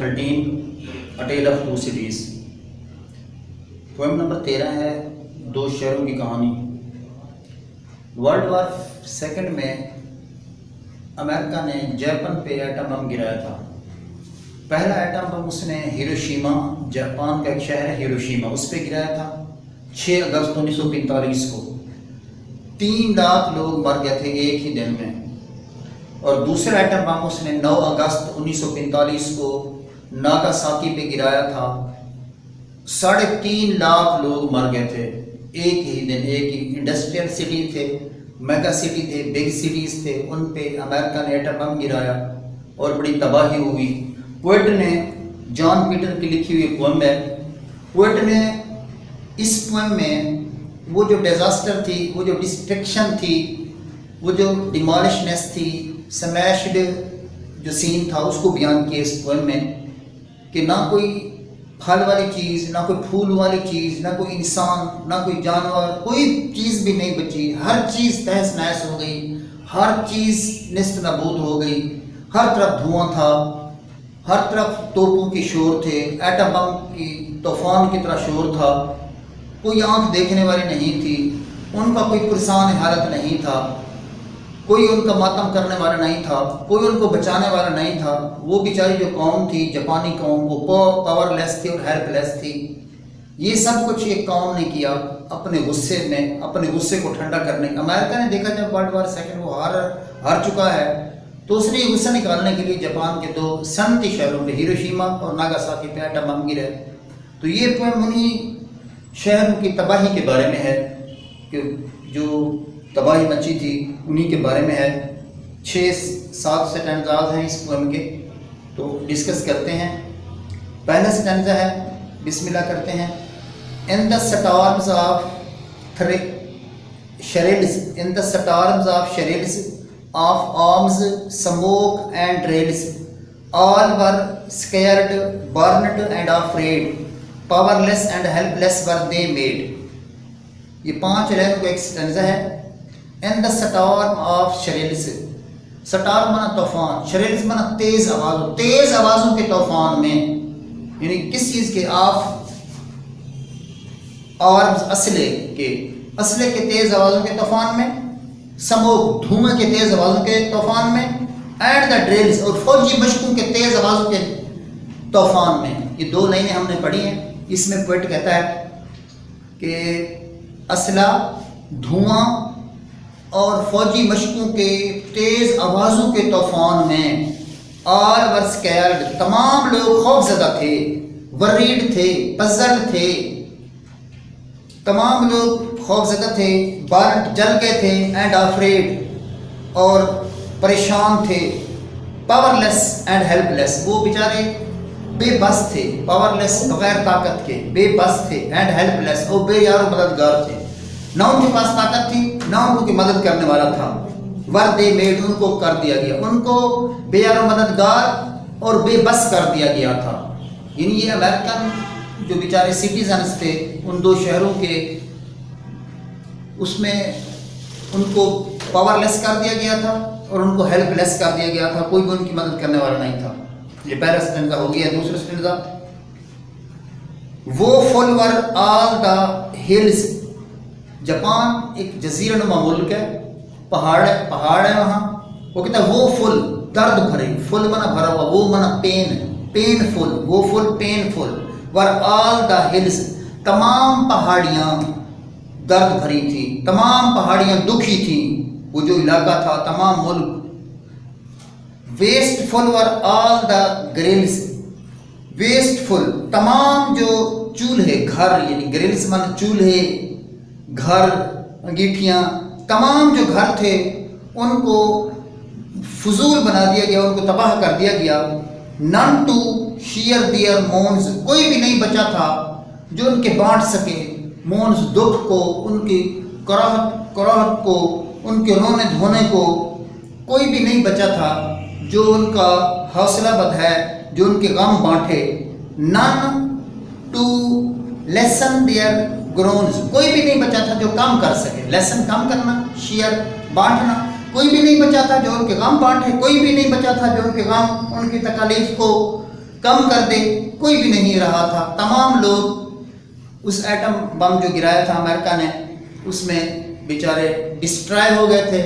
13 A Tale of Two Cities. Poem number 13 ہے دو شہروں کی کہانی. ورلڈ وار سیکنڈ میں امریکہ نے جاپان پہ ایٹم بم گرایا تھا. پہلا ایٹم بم اس نے ہیروشیما، جاپان کا ایک شہر ہے ہیروشیما، اس پہ گرایا تھا 6 اگست 1945 کو. 3 لاکھ لوگ مر گئے تھے ایک ہی دن میں. اور دوسرا ایٹم بم اس نے 9 اگست 1945 کو ناگاساکی پہ گرایا تھا. 3.5 لاکھ لوگ مر گئے تھے ایک ہی دن. ایک ہی انڈسٹریل سٹی تھے، میگا سٹی تھے، بگ سٹیز تھے، ان پہ امریکہ نے ایٹم بم گرایا اور بڑی تباہی ہوئی. پوئٹ نے جان پیٹر کی لکھی ہوئی پوئم ہے. پوئٹ نے اس پوئم میں وہ جو ڈیزاسٹر تھی، وہ جو ڈسٹرکشن تھی، وہ جو ڈیمالشنس تھی، سمیشڈ جو سین تھا، اس کو بیان کیا اس پوئم میں کہ نہ کوئی پھل والی چیز، نہ کوئی پھول والی چیز، نہ کوئی انسان، نہ کوئی جانور، کوئی چیز بھی نہیں بچی. ہر چیز تہس نہس ہو گئی، ہر چیز نیست نابود ہو گئی. ہر طرف دھواں تھا، ہر طرف توپوں کے شور تھے، ایٹم بم کی طوفان کی طرح شور تھا. کوئی آنکھ دیکھنے والی نہیں تھی، ان کا کوئی پرسان حالت نہیں تھا، کوئی ان کا ماتم کرنے والا نہیں تھا، کوئی ان کو بچانے والا نہیں تھا. وہ بیچاری جو قوم تھی، جاپانی قوم، وہ پاور لیس تھی اور ہیلپ لیس تھی. یہ سب کچھ ایک قوم نے کیا اپنے غصے میں، اپنے غصے کو ٹھنڈا کرنے. امریکہ نے دیکھا جب ورلڈ وار سیکنڈ وہ ہار چکا ہے، تو اس نے یہ غصہ نکالنے کے لیے جاپان کے 2 صنعتی شہروں پہ ہیروشیما اور ناگاساکی پہ ایٹم بم گرے. تو یہ پوئم انہی شہروں کی تباہی کے بارے میں ہے کہ جو تباہی مچی تھی انہی کے بارے میں ہے. 6-7 سٹینزاز ہیں اس پوئم کے، تو ڈسکس کرتے ہیں. پہلا سٹینزا ہے، بسم اللہ کرتے ہیں. In the storms of shells, in the storms of shells, of arms, smoke and rails, all were scared, burned and afraid, powerless and helpless were they made. یہ 5 لائن کو ایک سٹینزا ہے. In the storm of shells, star مانا طوفان، شریلز مانا تیز آوازوں، تیز آوازوں کے طوفان میں، یعنی کس چیز کے؟ آف آرمز، اسلحے کے تیز آوازوں کے طوفان میں، سموک، دھوئیں کے تیز آوازوں کے طوفان میں، اینڈ دا ڈرلز، اور فوجی مشقوں کے تیز آوازوں کے طوفان میں. یہ 2 لائنیں ہم نے پڑھی ہیں. اس میں پوئٹ کہتا ہے کہ اسلحہ، دھواں اور فوجی مشقوں کے تیز آوازوں کے طوفان میں، آل ور اسکیئرڈ، تمام لوگ خوف زدہ تھے، ورریڈ تھے، پزلڈ تھے، تمام لوگ خوف زدہ تھے، بارنٹ، جل گئے تھے، اینڈ آفریڈ، اور پریشان تھے، power less and helpless, وہ بیچارے بے بس تھے، پاور لیس بغیر طاقت کے، بے بس تھے، اینڈ ہیلپ لیس، اور بے یار و مددگار تھے. نہ ان کے پاس طاقت تھی، نہ ان کو کوئی مدد کرنے والا تھا. ور دے میڈ، ان کو کر دیا گیا، ان کو بے یار و مددگار اور بے بس کر دیا گیا تھا. یعنی یہ امریکن جو بیچارے سٹیزنز تھے ان 2 شہروں کے، اس میں ان کو پاور لیس کر دیا گیا تھا اور ان کو ہیلپ لیس کر دیا گیا تھا. کوئی بھی ان کی مدد کرنے والا نہیں تھا. یہ پہلا سٹینزا ہو گیا. دوسرا سٹینزا، وہ فل were all the Hills. Japan ایک جزیرہ نما ملک ہے، پہاڑ ہے وہاں. وہ کہتا ہے وہ فل، درد بھرے، فل منا بھرا ہوا، وہ منا پین فل، وہ فل pain full, were all the Hills, تمام پہاڑیاں درد بھری تھی، تمام پہاڑیاں دکھی تھیں، وہ جو علاقہ تھا، تمام ملک. Wasteful were all the girls, wasteful, تمام جو چولہے، گھر، یعنی گرلز من چولہے، گھر، انگیٹھیاں، تمام جو گھر تھے ان کو فضول بنا دیا گیا، ان کو تباہ کر دیا گیا. نن ٹو شیئر دیئر مونز، کوئی بھی نہیں بچا تھا جو ان کے بانٹ سکے مونز، دکھ کو، ان کی کراہٹ کو، ان کے رونے دھونے کو. کوئی بھی نہیں بچا تھا جو ان کا حوصلہ بد ہے، جو ان کے غم بانٹے. نن ٹو لیسن دیئر گرونز، کوئی بھی نہیں بچا تھا جو کم کر سکے. لیسن کم کرنا، شیئر بانٹنا. کوئی بھی نہیں بچا تھا جو ان کے غم بانٹے، کوئی بھی نہیں بچا تھا جو ان کے غم، ان کی تکالیف کو کم کر دے، کوئی بھی نہیں رہا تھا. تمام لوگ اس ایٹم بم جو گرایا تھا امریکہ نے اس میں بیچارے ڈسٹرائے ہو گئے تھے،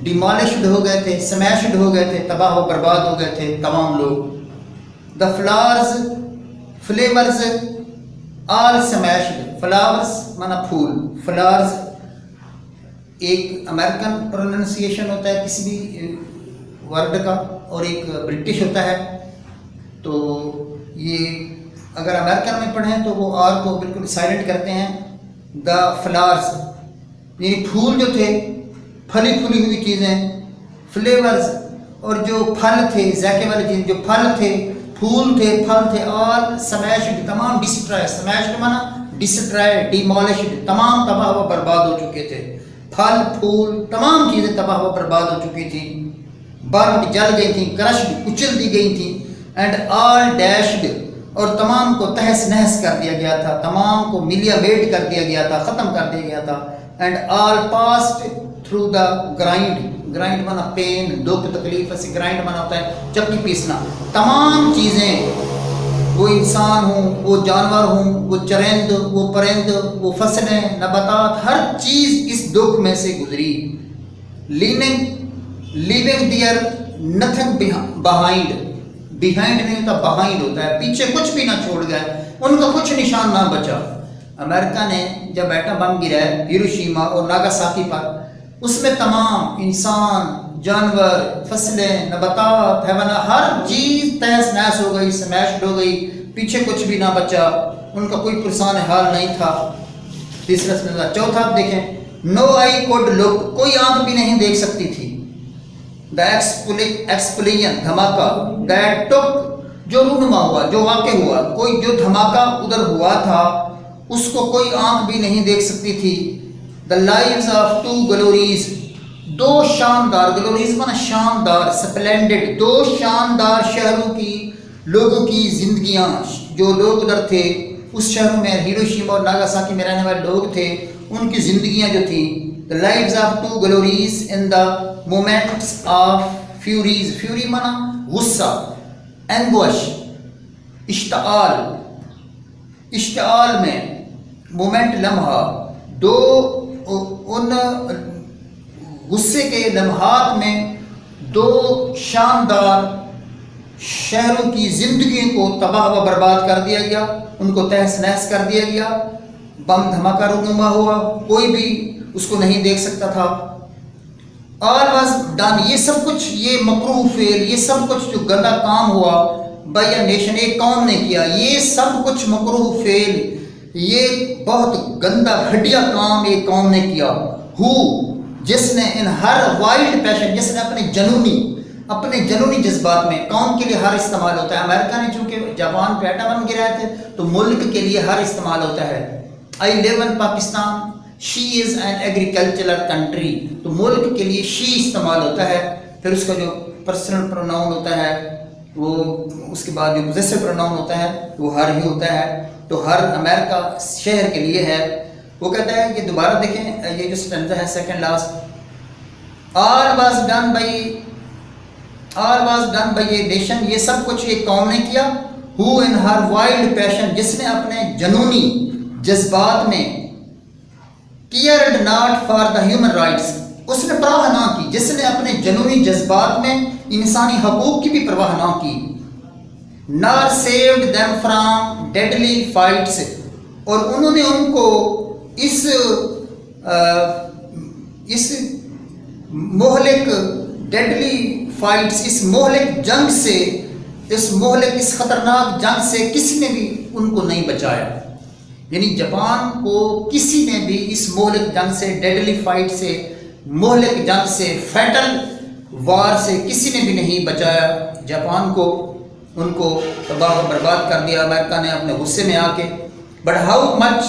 ڈیمالشڈ ہو گئے تھے، سمیشڈ ہو گئے تھے، تباہ و برباد ہو گئے تھے تمام لوگ. The flowers flavours all smashed. Flowers مانا پھول، فلاورز ایک امریکن پروننسیشن ہوتا ہے کسی بھی ورڈ کا اور ایک برٹش ہوتا ہے. تو یہ اگر امریکن میں پڑھیں تو وہ آر کو بالکل سائلنٹ کرتے ہیں. دا فلاورز یعنی پھول جو تھے، پھلی پھلی ہوئی چیزیں. فلیورز اور جو پھل تھے، ذائقے والی چیزیں، جو پھل تھے، پھول تھے، پھل تھے. آل سمیشڈ تمام ڈسٹرائے. سمیشڈ مانا ڈسٹرائے، ڈیمالشڈ تمام تباہ و برباد ہو چکے تھے. پھل پھول تمام چیزیں تباہ و برباد ہو چکی تھیں. برنڈ جل گئی تھیں، کرشڈ کچل دی گئی تھیں. اینڈ آل ڈیشڈ اور تمام کو تہس نہس کر دیا گیا تھا، تمام کو ملیا میٹ کر دیا گیا تھا، ختم کر دیا گیا تھا. And all passed through the grind. Grind مانا پین، دکھ تکلیف. ایسے گرائنڈ مانا ہوتا ہے چکی پیسنا. تمام چیزیں، وہ انسان ہوں، وہ جانور ہوں، وہ چرند، وہ پرند، وہ فصلیں، نباتات، ہر چیز اس دکھ میں سے گزری. Leaving there nothing behind. Behind نہیں ہوتا، بہائنڈ ہوتا ہے، پیچھے کچھ بھی نہ چھوڑ گئے، ان کا کچھ نشان نہ بچا. امریکہ نے جب ایٹم بم گرا ہے ہیروشیما اور ناگاساکی پر، اس میں تمام انسان، جانور، فصلیں، نباتات، حیوانات، ہر چیز تہس نہس ہو گئی، سمیشڈ ہو گئی، پیچھے کچھ بھی نہ بچا. ان کا کوئی پرسان حال نہیں تھا. تیسرا سننا. چوتھا آپ دیکھیں، نو آئی کوڈ لک. کوئی آنکھ بھی نہیں دیکھ سکتی تھی. دا ایکسپلین دھماکہ. دیٹ ٹک جو رونما ہوا، جو واقع ہوا، کوئی جو دھماکہ ادھر ہوا تھا اس کو کوئی آنکھ بھی نہیں دیکھ سکتی تھی. دا لائفز آف ٹو گلوریز. دو شاندار، گلوریز مانا شاندار، سپلینڈڈ، دو شاندار شہروں کی لوگوں کی زندگیاں. جو لوگ ادھر تھے اس شہروں میں، ہیروشیما اور ناگاساکی میں رہنے والے لوگ تھے، ان کی زندگیاں جو تھیں. The lives of two glories in the moments of furies. Fury مانا غصہ، anguish، اشتعال. اشتعال میں مومنٹ لمحہ، دو ان غصے کے لمحات میں دو شاندار شہروں کی زندگی کو تباہ و برباد کر دیا گیا، ان کو تہس نہس کر دیا گیا. بم دھماکہ رونما ہوا، کوئی بھی اس کو نہیں دیکھ سکتا تھا. All was done. یہ سب کچھ، یہ مکروہ فعل، یہ سب کچھ جو گندا کام ہوا بائی اے نیشن، ایک قوم نے کیا. یہ سب کچھ مکروہ فعل، یہ بہت گندا گھٹیا کام ایک قوم نے کیا. ہو جس نے ان ہر وائلڈ پیشن، جس نے اپنے جنونی جذبات میں، قوم کے لیے ہر استعمال ہوتا ہے. امریکہ نے چونکہ جاپان پہ ایٹم بم گرائے تھے تو ملک کے لیے ہر استعمال ہوتا ہے. I live in Pakistan, she is an agricultural country. تو ملک کے لیے she استعمال ہوتا ہے. پھر اس کا جو پرسنل پروناؤن ہوتا ہے وہ، اس کے بعد جو پوزیسو پروناؤن ہوتا ہے وہ ہر ہی ہوتا ہے. تو ہر امریکہ شہر کے لیے ہے. وہ کہتا ہے کہ دوبارہ دیکھیں یہ جو سٹنزا ہے second last. all was done by a nation. یہ سب کچھ ایک قوم نے کیا. who in her wild passion، جس نے اپنے جنونی جذبات میں، cared not for the human rights، اس نے پرواہ نہ کی، جس نے اپنے جنونی جذبات میں انسانی حقوق کی بھی پرواہ نہ کی. nor saved them from deadly fights، اور انہوں نے ان کو اس مہلک ڈیڈلی فائٹس، اس مہلک جنگ سے، اس خطرناک جنگ سے کسی نے بھی ان کو نہیں بچایا. یعنی جاپان کو کسی نے بھی اس مہلک جنگ سے، ڈیڈلی فائٹ سے، مہلک جنگ سے، فیٹل وار سے کسی نے بھی نہیں بچایا جاپان کو. ان کو تباہ و برباد کر دیا امریکہ نے اپنے غصے میں آ کے. But how much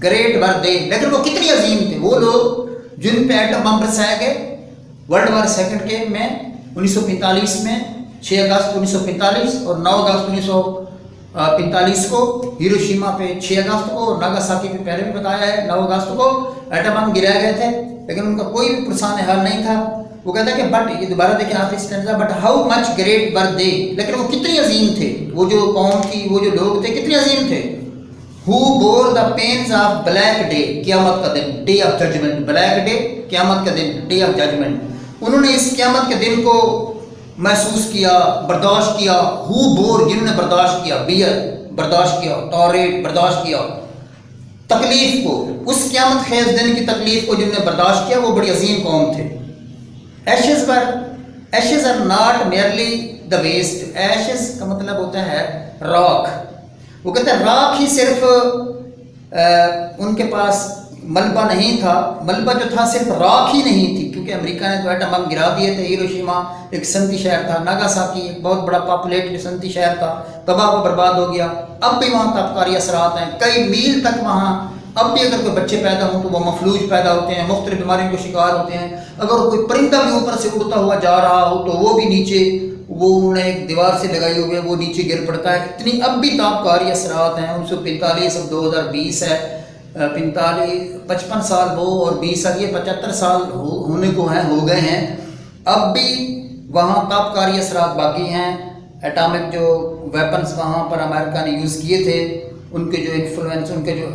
great were they, لیکن وہ کتنی عظیم تھے وہ لوگ جن پہ ایٹم بم برسائے گئے ورلڈ وار سیکنڈ کے میں 1945 میں، 6 اگست 1945 اور 9 اگست 1945 کو ہیروشیما پہ 6 اگست کو، اور ناگاساکی پہ پہلے بھی بتایا ہے 9 اگست کو ایٹم بم گرائے گئے تھے، لیکن ان کا کوئی بھی پرسان حال نہیں تھا. وہ کہتا ہے کہ بٹ، یہ دوبارہ دیکھیں آخری stanza, but how much great were they, لیکن وہ کتنی عظیم تھے، وہ جو قوم تھی، وہ جو لوگ تھے کتنے عظیم تھے. Who bore the pains of black day, قیامت کا دن، day of judgement, black day قیامت کا دن، ڈے آف ججمنٹ. انہوں نے اس قیامت کے دن کو محسوس کیا، برداشت کیا. ہو بور، جنہوں نے برداشت کیا، بیئر برداشت کیا، ٹالریٹ برداشت کیا تکلیف کو، اس قیامت خیز دن کی تکلیف کو جنہوں نے برداشت کیا، وہ بڑی عظیم قوم تھے. Ashes are not merely the waste, ashes کا مطلب ہوتا ہے راکھ. وہ کہتے ہیں راکھ ہی صرف ان کے پاس ملبہ نہیں تھا، ملبہ جو تھا صرف راکھ ہی نہیں تھی، کیونکہ امریکہ نے تو ایٹم بم گرا دیے تھے. ہیروشیما ایک صنعتی شہر تھا، ناگاساکی ایک بہت بڑا پاپولیٹڈ صنعتی شہر تھا، تباہ و برباد ہو گیا. اب بھی وہاں تابکاری اثرات ہیں، کئی میل تک وہاں اب بھی اگر کوئی بچے پیدا ہوں تو وہ مفلوج پیدا ہوتے ہیں، مختلف بیماریوں کو شکار ہوتے ہیں. اگر کوئی پرندہ بھی اوپر سے اڑتا ہوا جا رہا ہو تو وہ بھی نیچے، وہ انہوں نے ایک دیوار سے لگائی ہوئی ہے، وہ نیچے گر پڑتا ہے. اتنی اب بھی تابکاری اثرات ہیں. 1945 اب 2020 ہے، 55 سال وہ اور 20 سال یہ 75 سال ہونے کو ہیں، ہو گئے ہیں. اب بھی وہاں تابکاری اثرات باقی ہیں. ایٹامک جو ویپنز وہاں پر امریکہ نے یوز کیے تھے، ان کے جو انفلوئنس، ان کے جو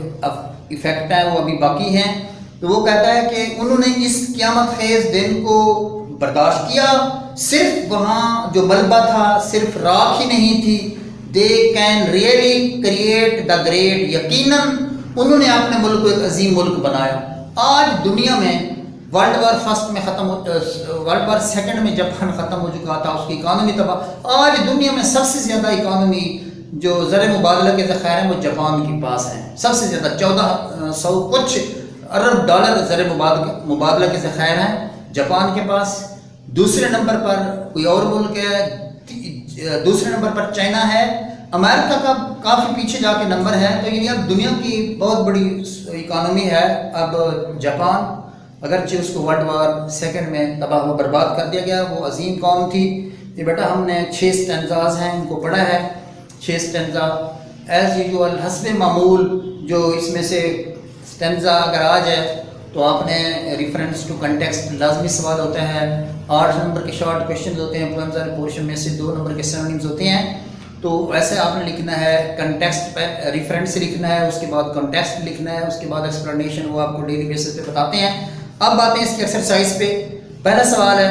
ایفیکٹ ہیں وہ ابھی باقی ہیں. تو وہ کہتا ہے کہ انہوں نے اس قیامت خیز دن کو برداشت کیا. صرف وہاں جو ملبہ تھا صرف راکھ ہی نہیں تھی. They can really create the great, یقیناً انہوں نے اپنے ملک کو ایک عظیم ملک بنایا. آج دنیا میں ورلڈ وار فرسٹ میں ختم ورلڈ وار سیکنڈ میں جاپان ختم ہو چکا تھا، اس کی اکانومی تباہ. آج دنیا میں سب سے زیادہ اکانومی جو زر مبادلہ کے ذخائر ہیں وہ جاپان کے پاس ہیں. سب سے زیادہ 1400 کچھ ارب ڈالر زر مبادلہ کے ذخائر ہیں جاپان کے پاس. دوسرے نمبر پر کوئی اور ملک ہے، دوسرے نمبر پر چائنا ہے. امریکہ کا کافی پیچھے جا کے نمبر ہے. تو یعنی اب دنیا کی بہت بڑی اکانومی ہے اب جاپان، اگرچہ اس کو ورلڈ وار سیکنڈ میں تباہ و برباد کر دیا گیا. وہ عظیم قوم تھی. یہ بیٹا ہم نے 6 سٹینزاز ہیں ان کو پڑھا ہے. 6 سٹینزا ایز یوزول حسب معمول، جو اس میں سے سٹینزا اگر آ جائے تو آپ نے ریفرنس ٹو کنٹیکسٹ لازمی سوال ہوتا ہے. 8 نمبر کے شارٹ کویشچنز ہوتے ہیں پوئمز اینڈ پورشن میں سے، 2 نمبر کے سینونیمز ہوتے ہیں. تو ایسے آپ نے لکھنا ہے کنٹیکسٹ پہ ریفرنس لکھنا ہے، اس کے بعد کنٹیکسٹ لکھنا ہے، اس کے بعد ایکسپلینیشن وہ آپ کو ڈیلی بیسس پہ بتاتے ہیں. اب آتے ہیں اس کی ایکسرسائز پہ. پہلا سوال ہے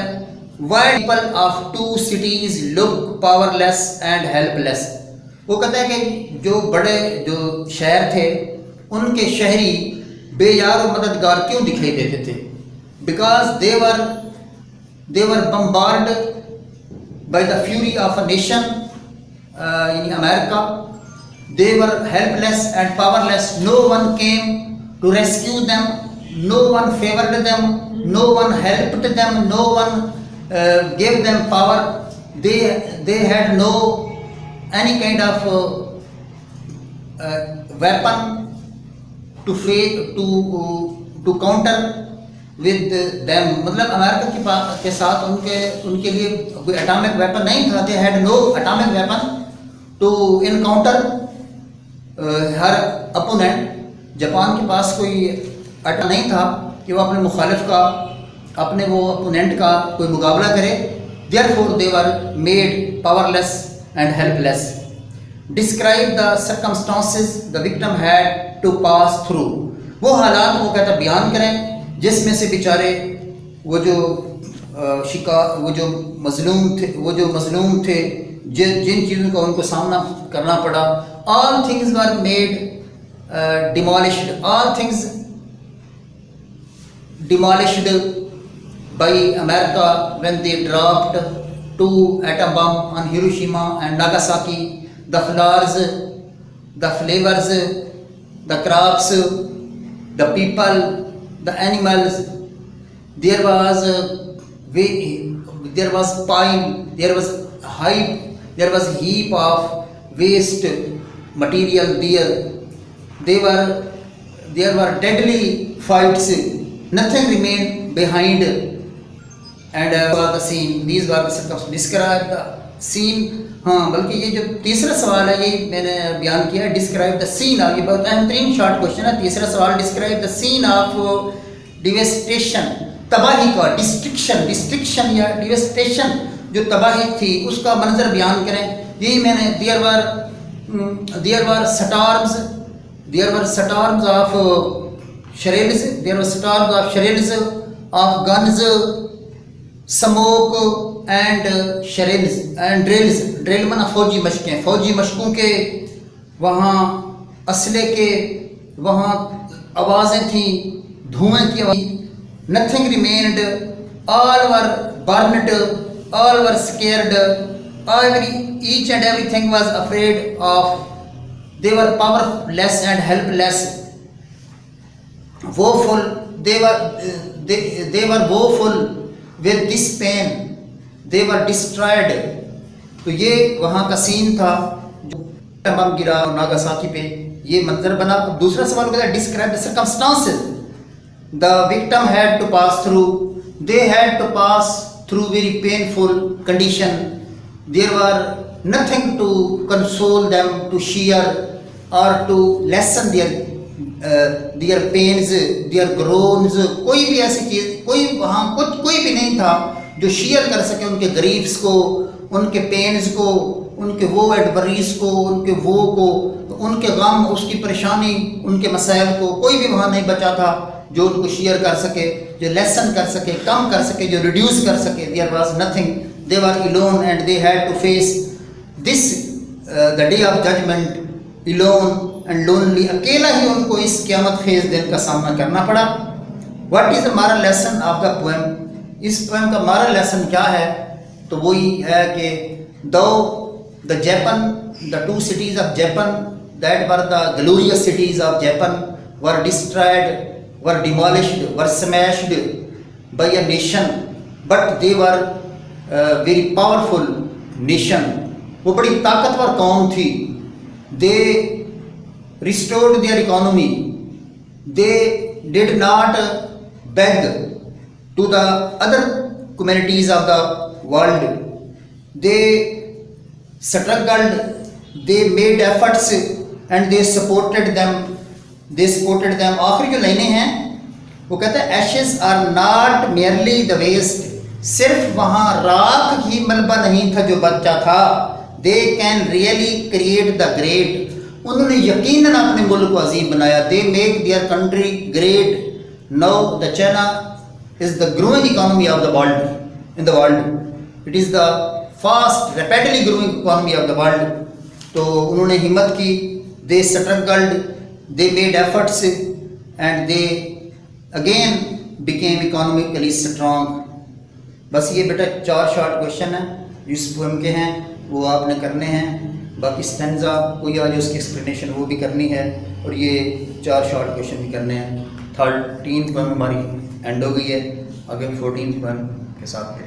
why people of 2 cities look powerless and helpless. وہ کہتا ہے کہ جو بڑے جو شہر تھے ان کے شہری بے یار و مددگار کیوں دکھائی دیتے تھے؟ Because they were bombarded by the fury of a nation, یعنی امریکہ. They were helpless and powerless. No one came to rescue them, no one favoured them, no one helped them, no one gave them power. They had no any kind of weapon to counter with them. مطلب امریکہ کے ساتھ ان کے لیے کوئی atomic weapon نہیں تھا. They had no atomic weapon to encounter Hare opponent. Japan کے پاس کوئی اٹا نہیں تھا کہ وہ اپنے مخالف کا، اپنے وہ اپوننٹ کا کوئی مقابلہ کرے. Therefore they were made powerless and helpless. Describe the circumstances the victim had to pass through. وہ حالات وہ کہتا بیان کریں جس میں سے بیچارے وہ جو مظلوم تھے جن چیزوں کا ان کو سامنا کرنا پڑا. All things were made demolished. All things demolished by America when they dropped 2 atom bomb on Hiroshima and Nagasaki. The flowers, the flavors, the crops, the people, the animals. There was pile, there was hype, there was heap of waste material there. There were deadly fights. Nothing remained behind. And the scene. These were the circumstances. Describe the scene. ہاں بلکہ یہ جو تیسرا سوال ہے یہ میں نے بیان کیا ہے. ڈسکرائب دا سین. یہ بہت اہم ترین شارٹ کوشچن ہے. تیسرا سوال ڈسکرائب دا سین آف ڈیویسٹیشن. تباہی کا ڈسٹرکشن یا ڈیوسٹیشن جو تباہی تھی اس کا منظر بیان کریں. یہی میں نے there were storms of shells, of guns, smoke and shells and drills. Drill منا فوجی مشقوں کے وہاں اسلحے کے وہاں آوازیں تھیں, دھوئیں کی آواز. nothing remained, all were burned, all were scared, each and everything was afraid of. They were powerless and helpless, woeful. They were woeful with this pain. They were destroyed. تو یہ وہاں کا سین تھا جو بم گرا ناگاساکی پہ, یہ منظر بنا. دوسرا سوال کہتا ہے describe the circumstances the victim had to pass through. They had to pass through very painful condition. There were nothing to console them, to cheer or to lessen their pains, their groans. کوئی بھی ایسی چیز, وہاں کوئی بھی نہیں تھا جو شیئر کر سکے ان کے گریفز کو, ان کے پینز کو, ان کے وہ ایڈوریز کو, ان کے وہ کو, ان کے غم, اس کی پریشانی, ان کے مسائل کو. کوئی بھی وہاں نہیں بچا تھا جو ان کو شیئر کر سکے, جو لیسن کر سکے, کم کر سکے, جو ریڈیوس کر سکے. There was nothing. They were alone and they had to face this the day of judgment alone and lonely. اکیلا ہی ان کو اس قیامت خیز دن کا سامنا کرنا پڑا. What is the moral lesson of the poem? اس پویم کا moral lesson کیا ہے؟ تو وہی ہے کہ though the two cities of Japan that were the glorious cities of Japan were destroyed, were demolished, were smashed by a nation, but they were very powerful nation. وہ بڑی طاقتور قوم تھی. They restored their economy. They did not beg to the other communities of the world. They struggled, they made efforts and they supported them. آخری جو لائنیں ہیں وہ کہتا ہے ashes are not merely the waste. صرف وہاں راکھ ہی ملبہ نہیں تھا جو بچہ تھا. they can really create the great. انہوں نے یقیناً اپنے ملک کو عظیم بنایا. they make their country great. now the China is the growing economy of the world. It is the fast rapidly growing economy of the world. تو انہوں نے ہمت کی. they struggled, they made efforts and they again became economically strong. بس یہ بیٹا 4 short question ہیں اس poem کے ہیں, وہ آپ نے کرنے ہیں. باقی اسٹینزا کوئی آج اس کی ایکسپلینیشن وہ بھی کرنی ہے, اور یہ 4 شارٹ کویشچن بھی کرنے ہیں. 13 پویم ہماری اینڈ ہو گئی ہے, آگے 14 پویم کے ساتھ